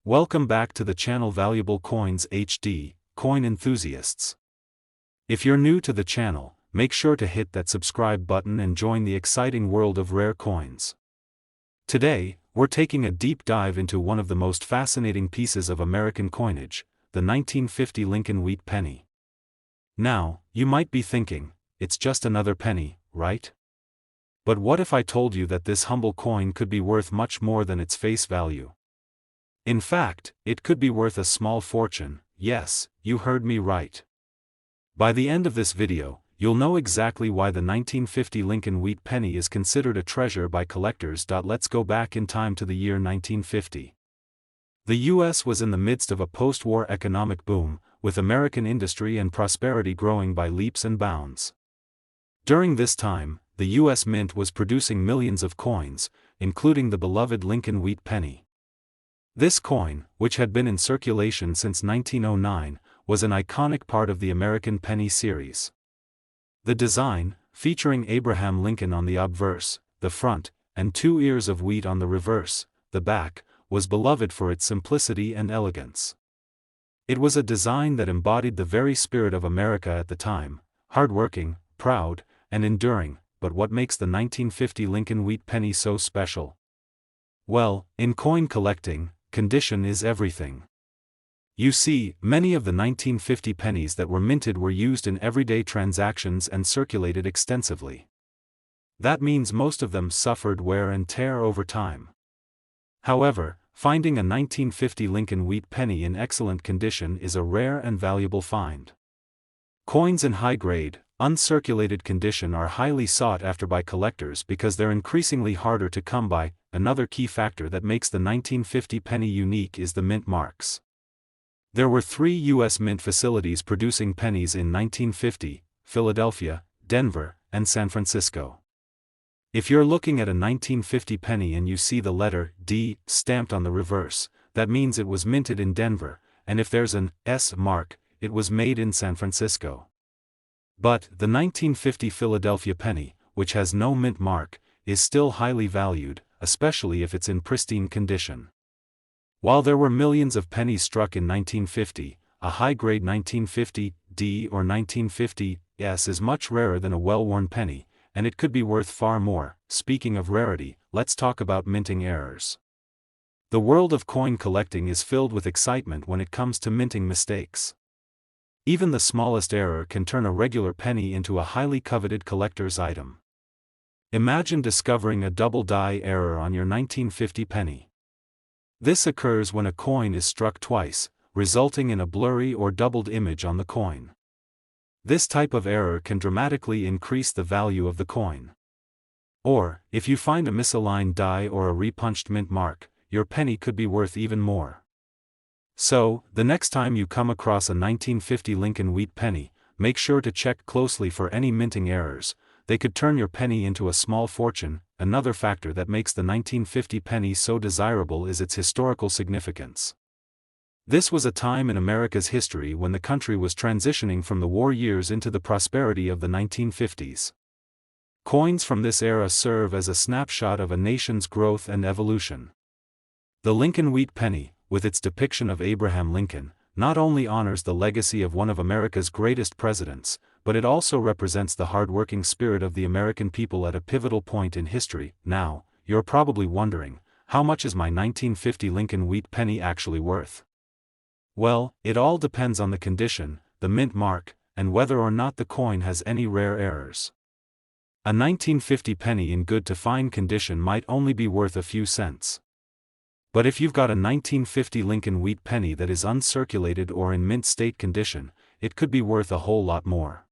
Welcome back to the channel Valuable Coins HD, coin enthusiasts. If you're new to the channel, make sure to hit that subscribe button and join the exciting world of rare coins. Today, we're taking a deep dive into one of the most fascinating pieces of American coinage, the 1950 Lincoln Wheat penny. Now, you might be thinking, it's just another penny, right? But what if I told you that this humble coin could be worth much more than its face value? In fact, it could be worth a small fortune. Yes, you heard me right. By the end of this video, you'll know exactly why the 1950 Lincoln Wheat penny is considered a treasure by collectors. Let's go back in time to the year 1950. The US was in the midst of a post-war economic boom, with American industry and prosperity growing by leaps and bounds. During this time, the US Mint was producing millions of coins, including the beloved Lincoln Wheat penny. This coin, which had been in circulation since 1909, was an iconic part of the American penny series. The design, featuring Abraham Lincoln on the obverse, the front, and 2 ears of wheat on the reverse, the back, was beloved for its simplicity and elegance. It was a design that embodied the very spirit of America at the time, hardworking, proud, and enduring. But what makes the 1950 Lincoln Wheat penny so special? Well, in coin collecting, condition is everything. You see, many of the 1950 pennies that were minted were used in everyday transactions and circulated extensively. That means most of them suffered wear and tear over time. However, finding a 1950 Lincoln Wheat penny in excellent condition is a rare and valuable find. Coins in high-grade, uncirculated condition are highly sought after by collectors because they're increasingly harder to come by. Another key factor that makes the 1950 penny unique is the mint marks. There were 3 U.S. mint facilities producing pennies in 1950: Philadelphia, Denver, and San Francisco. If you're looking at a 1950 penny and you see the letter D stamped on the reverse, that means it was minted in Denver, and if there's an S mark, it was made in San Francisco. But the 1950 Philadelphia penny, which has no mint mark, is still highly valued, especially if it's in pristine condition. While there were millions of pennies struck in 1950, a high-grade 1950 D or 1950 S is much rarer than a well-worn penny, and it could be worth far more. Speaking of rarity, let's talk about minting errors. The world of coin collecting is filled with excitement when it comes to minting mistakes. Even the smallest error can turn a regular penny into a highly coveted collector's item. Imagine discovering a double die error on your 1950 penny. This occurs when a coin is struck twice, resulting in a blurry or doubled image on the coin. This type of error can dramatically increase the value of the coin. Or, if you find a misaligned die or a repunched mint mark, your penny could be worth even more. So, the next time you come across a 1950 Lincoln Wheat penny, make sure to check closely for any minting errors. They could turn your penny into a small fortune. Another factor that makes the 1950 penny so desirable is its historical significance. This was a time in America's history when the country was transitioning from the war years into the prosperity of the 1950s. Coins from this era serve as a snapshot of a nation's growth and evolution. The Lincoln Wheat penny, with its depiction of Abraham Lincoln, not only honors the legacy of one of America's greatest presidents, but it also represents the hard-working spirit of the American people at a pivotal point in history. Now, you're probably wondering, how much is my 1950 Lincoln Wheat penny actually worth? Well, it all depends on the condition, the mint mark, and whether or not the coin has any rare errors. A 1950 penny in good to fine condition might only be worth a few cents. But if you've got a 1950 Lincoln Wheat penny that is uncirculated or in mint state condition, it could be worth a whole lot more.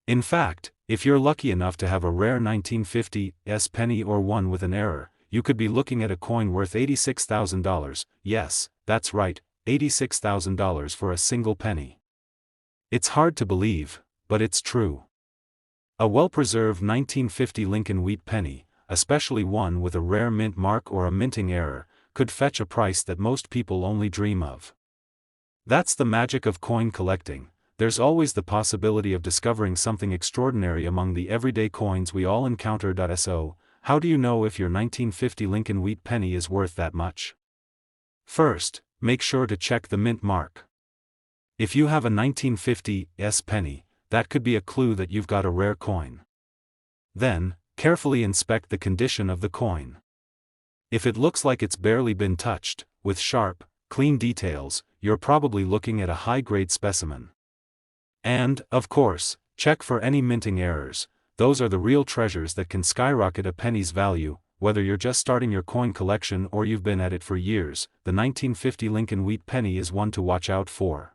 In fact, if you're lucky enough to have a rare 1950 S penny or one with an error, you could be looking at a coin worth $86,000. Yes, that's right, $86,000 for a single penny. It's hard to believe, but it's true. A well-preserved 1950 Lincoln Wheat penny, especially one with a rare mint mark or a minting error, could fetch a price that most people only dream of. That's the magic of coin collecting. There's always the possibility of discovering something extraordinary among the everyday coins we all encounter. So, how do you know if your 1950 Lincoln Wheat penny is worth that much? First, make sure to check the mint mark. If you have a 1950s penny, that could be a clue that you've got a rare coin. Then, carefully inspect the condition of the coin. If it looks like it's barely been touched, with sharp, clean details, you're probably looking at a high-grade specimen. And, of course, check for any minting errors. Those are the real treasures that can skyrocket a penny's value. Whether you're just starting your coin collection or you've been at it for years, the 1950 Lincoln wheat penny is one to watch out for.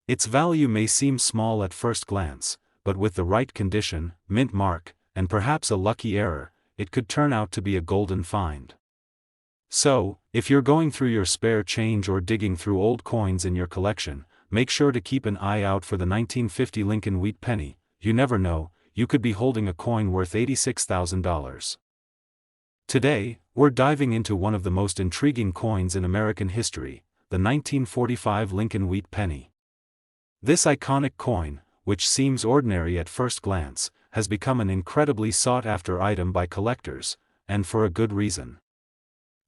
Its value may seem small at first glance, but with the right condition, mint mark, and perhaps a lucky error, it could turn out to be a golden find. So, if you're going through your spare change or digging through old coins in your collection, make sure to keep an eye out for the 1950 Lincoln wheat penny. You never know, you could be holding a coin worth $86,000. Today, we're diving into one of the most intriguing coins in American history, the 1945 Lincoln wheat penny. This iconic coin, which seems ordinary at first glance, has become an incredibly sought-after item by collectors, and for a good reason.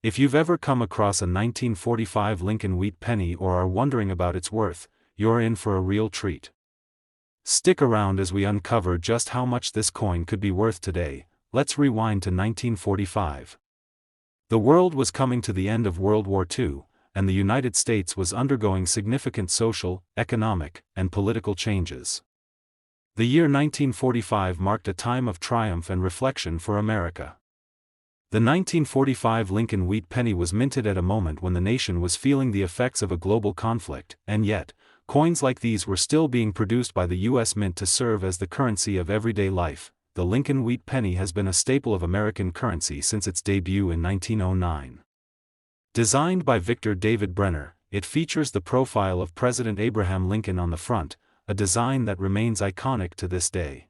If you've ever come across a 1945 Lincoln wheat penny or are wondering about its worth, you're in for a real treat. Stick around as we uncover just how much this coin could be worth today. Let's rewind to 1945. The world was coming to the end of World War II, and the United States was undergoing significant social, economic, and political changes. The year 1945 marked a time of triumph and reflection for America. The 1945 Lincoln wheat penny was minted at a moment when the nation was feeling the effects of a global conflict, and yet, coins like these were still being produced by the U.S. Mint to serve as the currency of everyday life. The Lincoln wheat penny has been a staple of American currency since its debut in 1909. Designed by Victor David Brenner, it features the profile of President Abraham Lincoln on the front, a design that remains iconic to this day.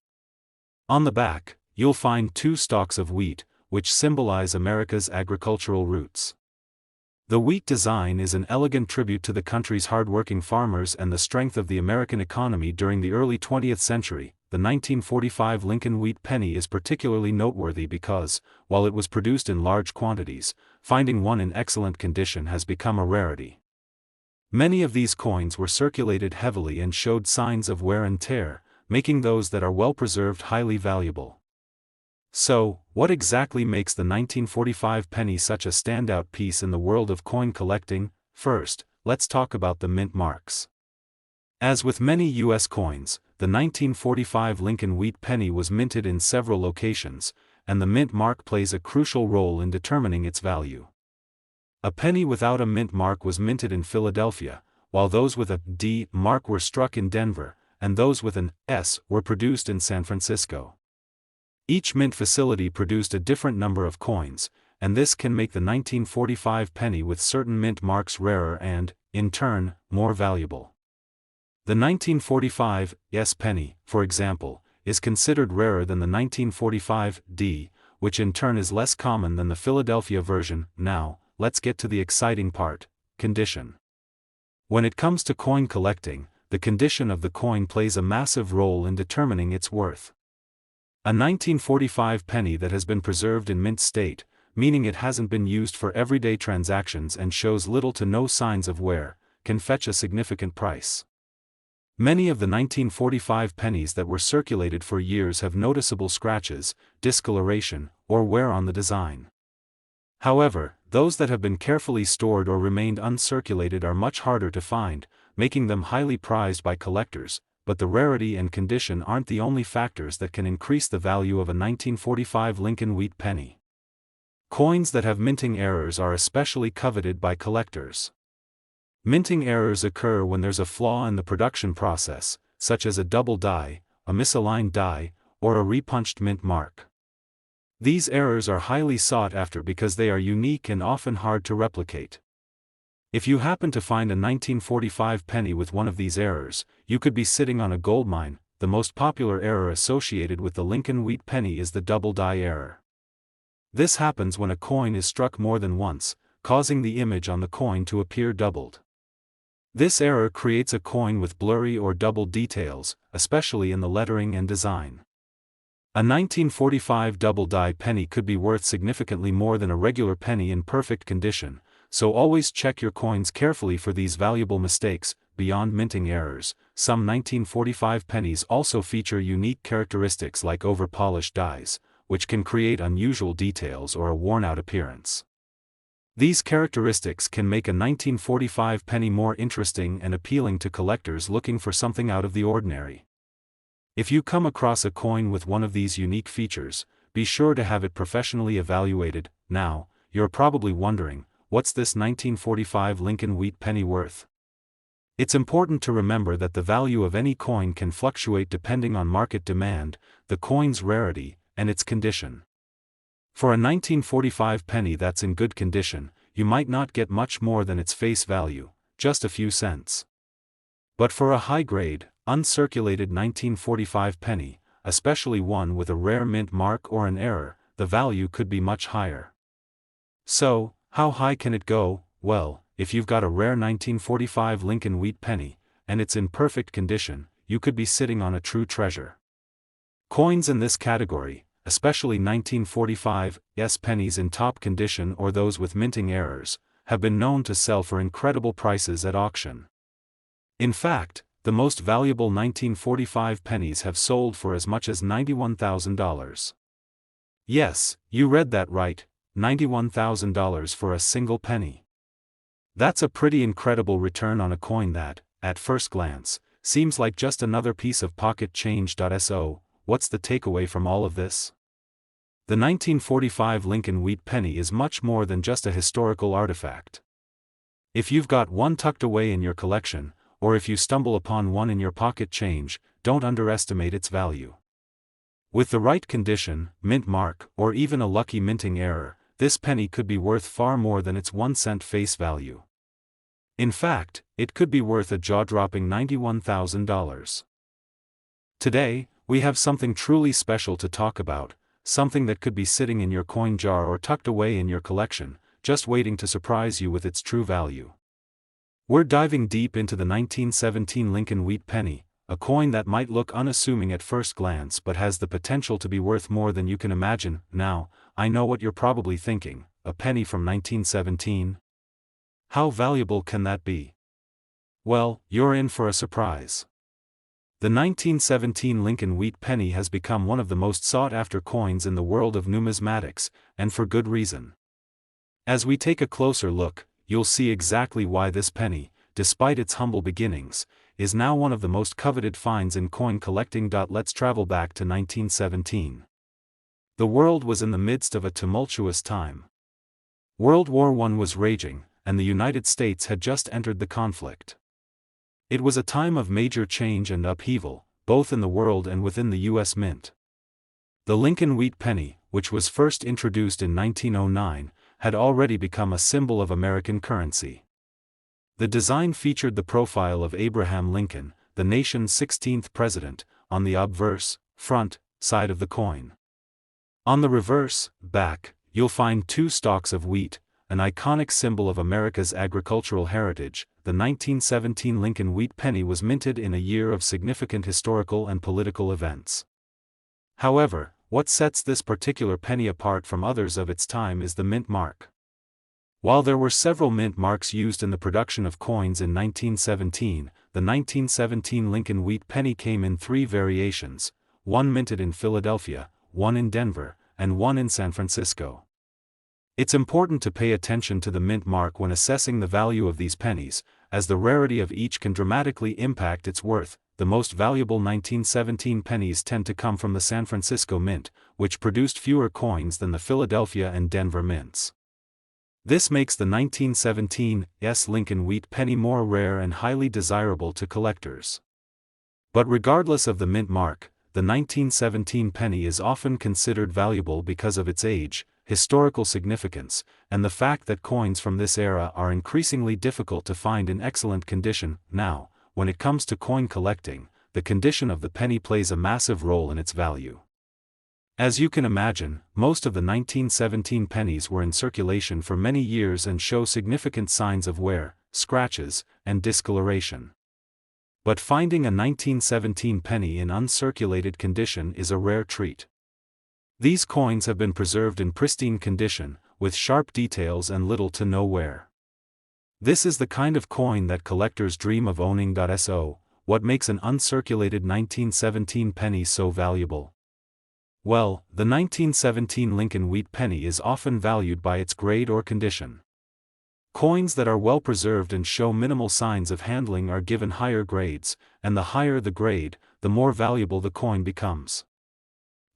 On the back, you'll find two stalks of wheat, which symbolize America's agricultural roots. The wheat design is an elegant tribute to the country's hard-working farmers and the strength of the American economy during the early 20th century. The 1945 Lincoln wheat penny is particularly noteworthy because, while it was produced in large quantities, finding one in excellent condition has become a rarity. Many of these coins were circulated heavily and showed signs of wear and tear, making those that are well preserved highly valuable. So, what exactly makes the 1945 penny such a standout piece in the world of coin collecting? First, let's talk about the mint marks. As with many U.S. coins, the 1945 Lincoln wheat penny was minted in several locations, and the mint mark plays a crucial role in determining its value. A penny without a mint mark was minted in Philadelphia, while those with a D mark were struck in Denver, and those with an S were produced in San Francisco. Each mint facility produced a different number of coins, and this can make the 1945 penny with certain mint marks rarer and, in turn, more valuable. The 1945's penny, for example, is considered rarer than the 1945 D, which in turn is less common than the Philadelphia version. Now, let's get to the exciting part: condition. When it comes to coin collecting, the condition of the coin plays a massive role in determining its worth. A 1945 penny that has been preserved in mint state, meaning it hasn't been used for everyday transactions and shows little to no signs of wear, can fetch a significant price. Many of the 1945 pennies that were circulated for years have noticeable scratches, discoloration, or wear on the design. However, those that have been carefully stored or remained uncirculated are much harder to find, making them highly prized by collectors, but the rarity and condition aren't the only factors that can increase the value of a 1945 Lincoln wheat penny. Coins that have minting errors are especially coveted by collectors. Minting errors occur when there's a flaw in the production process, such as a double die, a misaligned die, or a repunched mint mark. These errors are highly sought after because they are unique and often hard to replicate. If you happen to find a 1945 penny with one of these errors, you could be sitting on a goldmine. The most popular error associated with the Lincoln wheat penny is the double die error. This happens when a coin is struck more than once, causing the image on the coin to appear doubled. This error creates a coin with blurry or doubled details, especially in the lettering and design. A 1945 double die penny could be worth significantly more than a regular penny in perfect condition, so always check your coins carefully for these valuable mistakes. Beyond minting errors, some 1945 pennies also feature unique characteristics like over-polished dies, which can create unusual details or a worn-out appearance. These characteristics can make a 1945 penny more interesting and appealing to collectors looking for something out of the ordinary. If you come across a coin with one of these unique features, be sure to have it professionally evaluated. Now, you're probably wondering, what's this 1945 Lincoln wheat penny worth? It's important to remember that the value of any coin can fluctuate depending on market demand, the coin's rarity, and its condition. For a 1945 penny that's in good condition, you might not get much more than its face value, just a few cents. But for a high-grade, uncirculated 1945 penny, especially one with a rare mint mark or an error, the value could be much higher. So, how high can it go? Well, if you've got a rare 1945 Lincoln wheat penny, and it's in perfect condition, you could be sitting on a true treasure. Coins in this category, especially 1945's pennies in top condition or those with minting errors, have been known to sell for incredible prices at auction. In fact, the most valuable 1945 pennies have sold for as much as $91,000. Yes, you read that right, $91,000 for a single penny. That's a pretty incredible return on a coin that, at first glance, seems like just another piece of pocket change. So, what's the takeaway from all of this? The 1945 Lincoln wheat penny is much more than just a historical artifact. If you've got one tucked away in your collection, or if you stumble upon one in your pocket change, don't underestimate its value. With the right condition, mint mark, or even a lucky minting error, this penny could be worth far more than its 1 cent face value. In fact, it could be worth a jaw-dropping $91,000. Today, we have something truly special to talk about, something that could be sitting in your coin jar or tucked away in your collection, just waiting to surprise you with its true value. We're diving deep into the 1917 Lincoln wheat penny, a coin that might look unassuming at first glance but has the potential to be worth more than you can imagine. Now, I know what you're probably thinking, a penny from 1917? How valuable can that be? Well, you're in for a surprise. The 1917 Lincoln wheat penny has become one of the most sought-after coins in the world of numismatics, and for good reason. As we take a closer look, you'll see exactly why this penny, despite its humble beginnings, is now one of the most coveted finds in coin collecting. Let's travel back to 1917. The world was in the midst of a tumultuous time. World War I was raging, and the United States had just entered the conflict. It was a time of major change and upheaval, both in the world and within the U.S. Mint. The Lincoln wheat penny, which was first introduced in 1909, had already become a symbol of American currency. The design featured the profile of Abraham Lincoln, the nation's 16th president, on the obverse, front, side of the coin. On the reverse, back, you'll find two stalks of wheat, an iconic symbol of America's agricultural heritage. The 1917 Lincoln wheat penny was minted in a year of significant historical and political events. However, what sets this particular penny apart from others of its time is the mint mark. While there were several mint marks used in the production of coins in 1917, the 1917 Lincoln wheat penny came in three variations, one minted in Philadelphia, one in Denver, and one in San Francisco. It's important to pay attention to the mint mark when assessing the value of these pennies, as the rarity of each can dramatically impact its worth. The most valuable 1917 pennies tend to come from the San Francisco Mint, which produced fewer coins than the Philadelphia and Denver mints. This makes the 1917's Lincoln wheat penny more rare and highly desirable to collectors. But regardless of the mint mark, the 1917 penny is often considered valuable because of its age, historical significance, and the fact that coins from this era are increasingly difficult to find in excellent condition. Now, when it comes to coin collecting, the condition of the penny plays a massive role in its value. As you can imagine, most of the 1917 pennies were in circulation for many years and show significant signs of wear, scratches, and discoloration. But finding a 1917 penny in uncirculated condition is a rare treat. These coins have been preserved in pristine condition, with sharp details and little to no wear. This is the kind of coin that collectors dream of owning. So, what makes an uncirculated 1917 penny so valuable? Well, the 1917 Lincoln wheat penny is often valued by its grade or condition. Coins that are well preserved and show minimal signs of handling are given higher grades, and the higher the grade, the more valuable the coin becomes.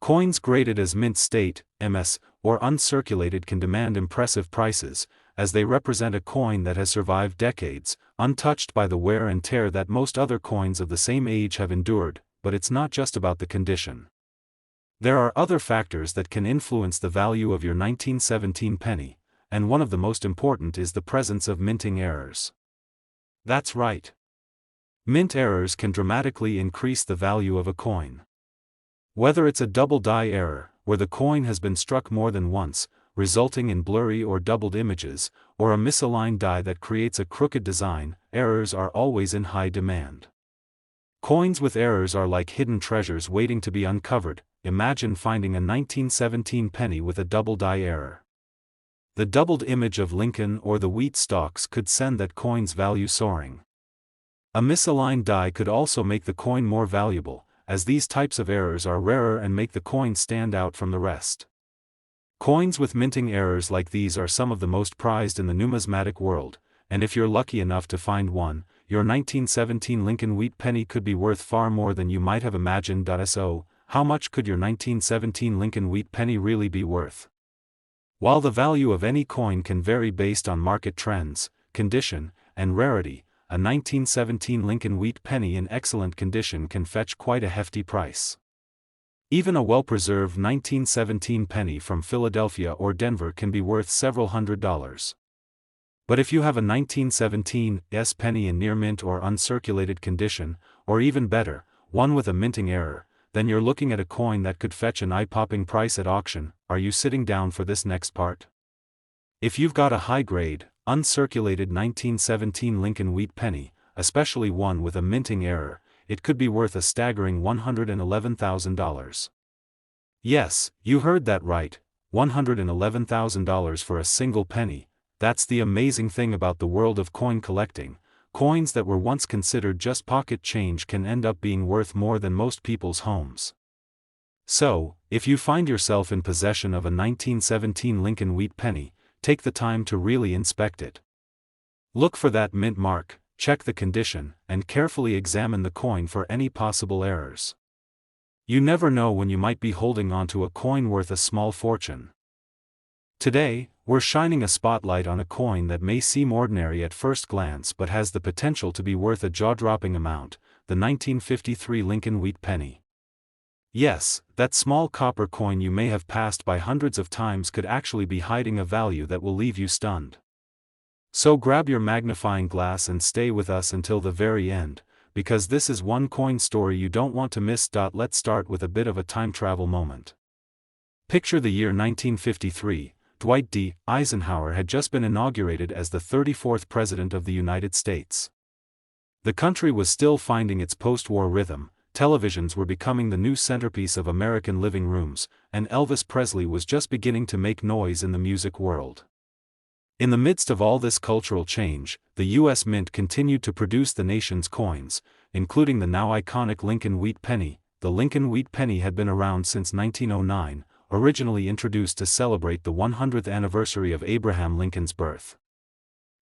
Coins graded as mint state, MS, or uncirculated can demand impressive prices, as they represent a coin that has survived decades, untouched by the wear and tear that most other coins of the same age have endured. But it's not just about the condition. There are other factors that can influence the value of your 1917 penny, and one of the most important is the presence of minting errors. That's right. Mint errors can dramatically increase the value of a coin. Whether it's a double die error, where the coin has been struck more than once, resulting in blurry or doubled images, or a misaligned die that creates a crooked design, errors are always in high demand. Coins with errors are like hidden treasures waiting to be uncovered. Imagine finding a 1917 penny with a double die error. The doubled image of Lincoln or the wheat stalks could send that coin's value soaring. A misaligned die could also make the coin more valuable, as these types of errors are rarer and make the coin stand out from the rest. Coins with minting errors like these are some of the most prized in the numismatic world, and if you're lucky enough to find one, your 1917 Lincoln wheat penny could be worth far more than you might have imagined. So, how much could your 1917 Lincoln wheat penny really be worth? While the value of any coin can vary based on market trends, condition, and rarity, a 1917 Lincoln wheat penny in excellent condition can fetch quite a hefty price. Even a well-preserved 1917 penny from Philadelphia or Denver can be worth several $100s. But if you have a 1917's penny in near mint or uncirculated condition, or even better, one with a minting error, then you're looking at a coin that could fetch an eye-popping price at auction. Are you sitting down for this next part? If you've got a high-grade, uncirculated 1917 Lincoln wheat penny, especially one with a minting error, it could be worth a staggering $111,000. Yes, you heard that right, $111,000 for a single penny. That's the amazing thing about the world of coin collecting. Coins that were once considered just pocket change can end up being worth more than most people's homes. So, if you find yourself in possession of a 1917 Lincoln wheat penny, take the time to really inspect it. Look for that mint mark, check the condition, and carefully examine the coin for any possible errors. You never know when you might be holding onto a coin worth a small fortune. Today, we're shining a spotlight on a coin that may seem ordinary at first glance but has the potential to be worth a jaw-dropping amount, the 1953 Lincoln wheat penny. Yes, that small copper coin you may have passed by hundreds of times could actually be hiding a value that will leave you stunned. So grab your magnifying glass and stay with us until the very end, because this is one coin story you don't want to miss. Let's start with a bit of a time travel moment. Picture the year 1953. Dwight D. Eisenhower had just been inaugurated as the 34th President of the United States. The country was still finding its post-war rhythm, televisions were becoming the new centerpiece of American living rooms, and Elvis Presley was just beginning to make noise in the music world. In the midst of all this cultural change, the U.S. Mint continued to produce the nation's coins, including the now iconic Lincoln wheat penny. The Lincoln wheat penny had been around since 1909, originally introduced to celebrate the 100th anniversary of Abraham Lincoln's birth.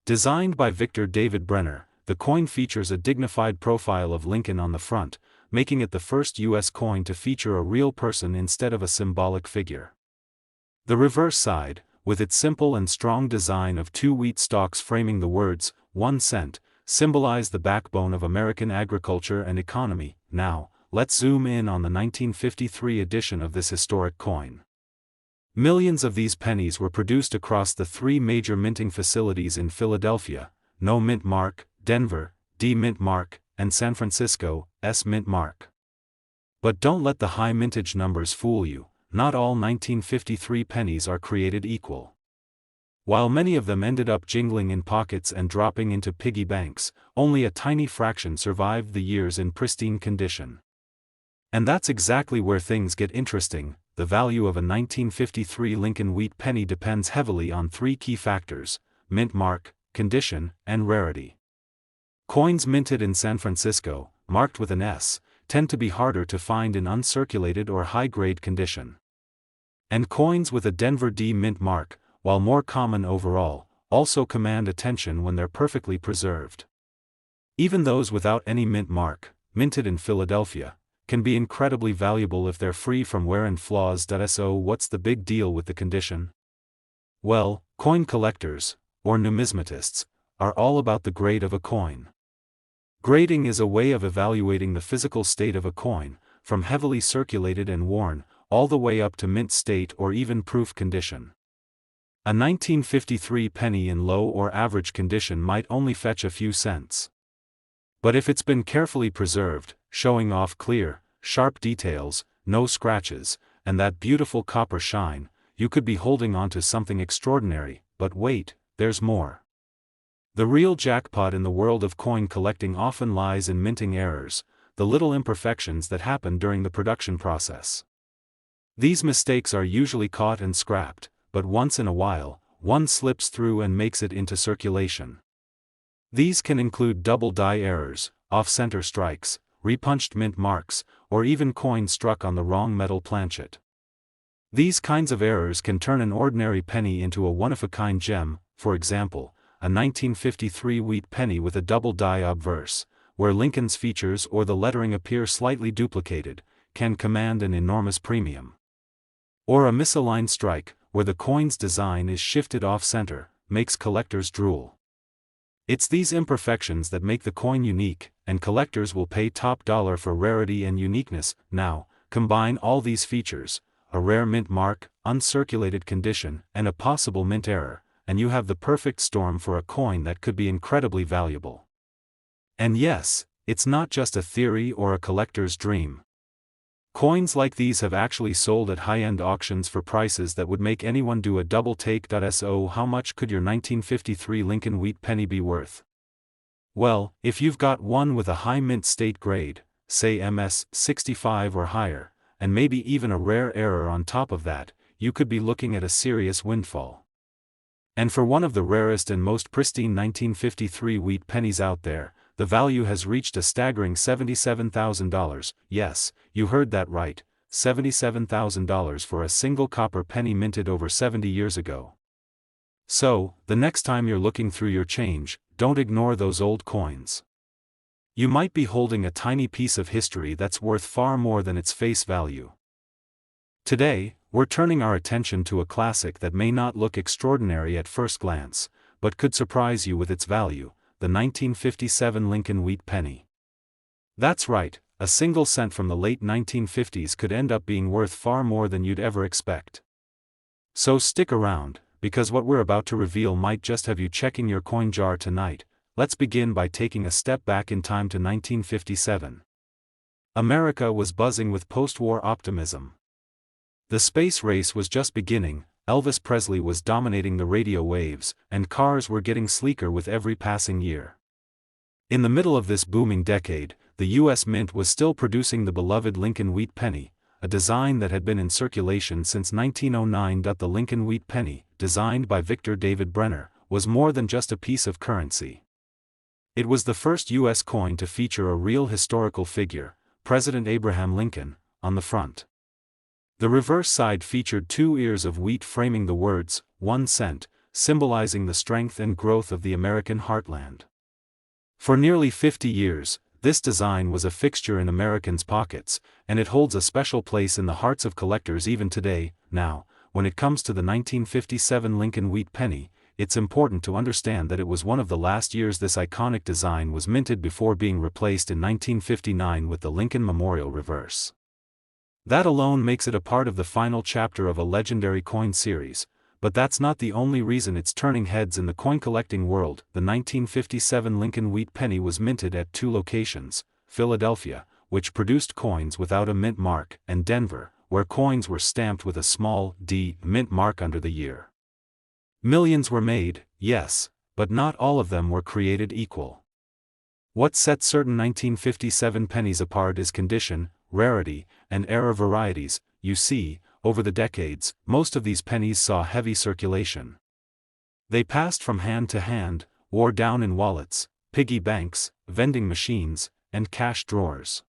Designed by Victor David Brenner, the coin features a dignified profile of Lincoln on the front, making it the first U.S. coin to feature a real person instead of a symbolic figure. The reverse side, with its simple and strong design of two wheat stalks framing the words, 1 cent, symbolized the backbone of American agriculture and economy. Now, let's zoom in on the 1953 edition of this historic coin. Millions of these pennies were produced across the three major minting facilities in Philadelphia, No Mint Mark, Denver, D Mint Mark, and San Francisco, S Mint Mark. But don't let the high mintage numbers fool you, not all 1953 pennies are created equal. While many of them ended up jingling in pockets and dropping into piggy banks, only a tiny fraction survived the years in pristine condition. And that's exactly where things get interesting. The value of a 1953 Lincoln wheat penny depends heavily on three key factors: mint mark, condition, and rarity. Coins minted in San Francisco, marked with an S, tend to be harder to find in uncirculated or high-grade condition. And coins with a Denver D mint mark, while more common overall, also command attention when they're perfectly preserved. Even those without any mint mark, minted in Philadelphia, can be incredibly valuable if they're free from wear and flaws. So what's the big deal with the condition? Well, coin collectors, or numismatists, are all about the grade of a coin. Grading is a way of evaluating the physical state of a coin, from heavily circulated and worn, all the way up to mint state or even proof condition. A 1953 penny in low or average condition might only fetch a few cents. But if it's been carefully preserved, showing off clear, sharp details, no scratches, and that beautiful copper shine, you could be holding on to something extraordinary. But wait, there's more. The real jackpot in the world of coin collecting often lies in minting errors, the little imperfections that happen during the production process. These mistakes are usually caught and scrapped, but once in a while, one slips through and makes it into circulation. These can include double die errors, off-center strikes, repunched mint marks, or even coins struck on the wrong metal planchet. These kinds of errors can turn an ordinary penny into a one-of-a-kind gem. For example, a 1953 wheat penny with a double die obverse, where Lincoln's features or the lettering appear slightly duplicated, can command an enormous premium. Or a misaligned strike, where the coin's design is shifted off-center, makes collectors drool. It's these imperfections that make the coin unique, and collectors will pay top dollar for rarity and uniqueness. Now, combine all these features, a rare mint mark, uncirculated condition, and a possible mint error, and you have the perfect storm for a coin that could be incredibly valuable. And yes, it's not just a theory or a collector's dream. Coins like these have actually sold at high-end auctions for prices that would make anyone do a double take. So how much could your 1953 Lincoln wheat penny be worth? Well, if you've got one with a high mint state grade, say MS 65 or higher, and maybe even a rare error on top of that, you could be looking at a serious windfall. And for one of the rarest and most pristine 1953 wheat pennies out there, the value has reached a staggering $77,000. Yes, you heard that right, $77,000 for a single copper penny minted over 70 years ago. So, the next time you're looking through your change, don't ignore those old coins. You might be holding a tiny piece of history that's worth far more than its face value. Today, we're turning our attention to a classic that may not look extraordinary at first glance, but could surprise you with its value, the 1957 Lincoln wheat penny. That's right, a single cent from the late 1950s could end up being worth far more than you'd ever expect. So stick around, because what we're about to reveal might just have you checking your coin jar tonight. Let's begin by taking a step back in time to 1957. America was buzzing with post-war optimism. The space race was just beginning, Elvis Presley was dominating the radio waves, and cars were getting sleeker with every passing year. In the middle of this booming decade, the U.S. Mint was still producing the beloved Lincoln wheat penny, a design that had been in circulation since 1909. The Lincoln wheat penny, designed by Victor David Brenner, was more than just a piece of currency. It was the first U.S. coin to feature a real historical figure, President Abraham Lincoln, on the front. The reverse side featured 2 ears of wheat framing the words, 1 cent, symbolizing the strength and growth of the American heartland. For nearly 50 years, this design was a fixture in Americans' pockets, and it holds a special place in the hearts of collectors even today. Now, when it comes to the 1957 Lincoln wheat penny, it's important to understand that it was one of the last years this iconic design was minted before being replaced in 1959 with the Lincoln Memorial reverse. That alone makes it a part of the final chapter of a legendary coin series, but that's not the only reason it's turning heads in the coin collecting world. The 1957 Lincoln wheat penny was minted at 2 locations, Philadelphia, which produced coins without a mint mark, and Denver, where coins were stamped with a small D mint mark under the year. Millions were made, yes, but not all of them were created equal. What set certain 1957 pennies apart is condition, rarity, and error varieties. You see, over the decades, most of these pennies saw heavy circulation. They passed from hand to hand, wore down in wallets, piggy banks, vending machines, and cash drawers.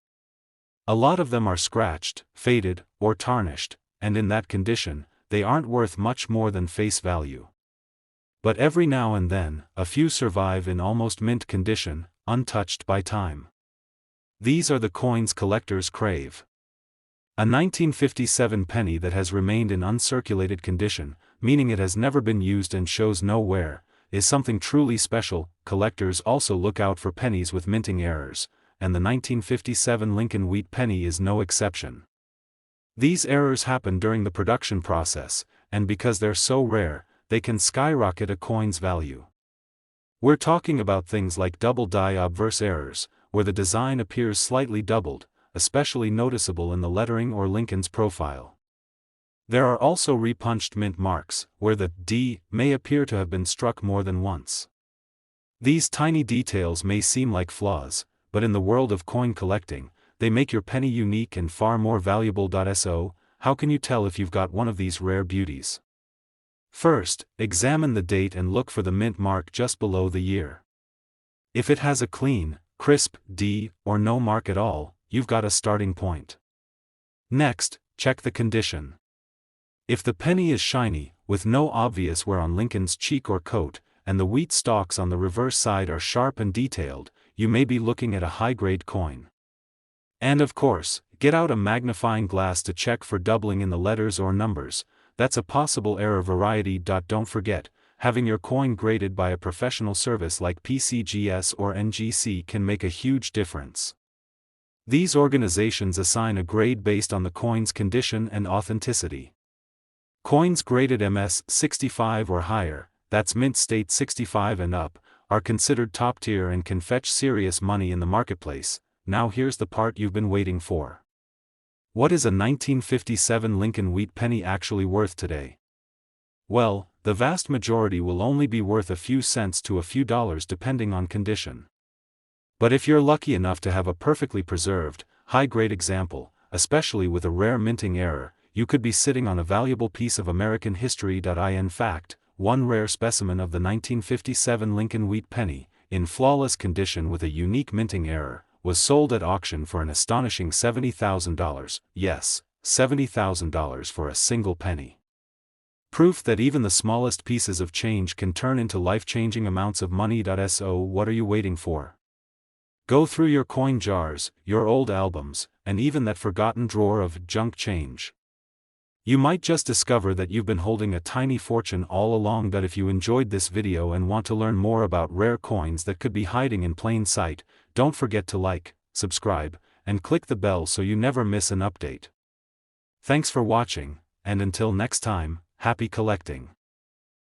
A lot of them are scratched, faded, or tarnished, and in that condition, they aren't worth much more than face value. But every now and then, a few survive in almost mint condition, untouched by time. These are the coins collectors crave. A 1957 penny that has remained in uncirculated condition, meaning it has never been used and shows no wear, is something truly special. Collectors also look out for pennies with minting errors, and the 1957 Lincoln wheat penny is no exception. These errors happen during the production process, and because they're so rare, they can skyrocket a coin's value. We're talking about things like double die obverse errors, where the design appears slightly doubled, especially noticeable in the lettering or Lincoln's profile. There are also repunched mint marks, where the D may appear to have been struck more than once. These tiny details may seem like flaws, but in the world of coin collecting, they make your penny unique and far more valuable. So, how can you tell if you've got one of these rare beauties? First, examine the date and look for the mint mark just below the year. If it has a clean, crisp D or no mark at all, you've got a starting point. Next, check the condition. If the penny is shiny, with no obvious wear on Lincoln's cheek or coat, and the wheat stalks on the reverse side are sharp and detailed, you may be looking at a high-grade coin. And of course, get out a magnifying glass to check for doubling in the letters or numbers. That's a possible error variety. Don't forget, having your coin graded by a professional service like PCGS or NGC can make a huge difference. These organizations assign a grade based on the coin's condition and authenticity. Coins graded MS 65 or higher, that's mint state 65 and up, are considered top tier and can fetch serious money in the marketplace. Now here's the part you've been waiting for. What is a 1957 Lincoln wheat penny actually worth today? Well, the vast majority will only be worth a few cents to a few dollars depending on condition. But if you're lucky enough to have a perfectly preserved, high-grade example, especially with a rare minting error, you could be sitting on a valuable piece of American history. In fact, one rare specimen of the 1957 Lincoln wheat penny, in flawless condition with a unique minting error, was sold at auction for an astonishing $70,000, yes, $70,000 for a single penny. Proof that even the smallest pieces of change can turn into life-changing amounts of money. So what are you waiting for? Go through your coin jars, your old albums, and even that forgotten drawer of junk change. You might just discover that you've been holding a tiny fortune all along. If you enjoyed this video and want to learn more about rare coins that could be hiding in plain sight, don't forget to like, subscribe, and click the bell so you never miss an update. Thanks for watching, and until next time, happy collecting.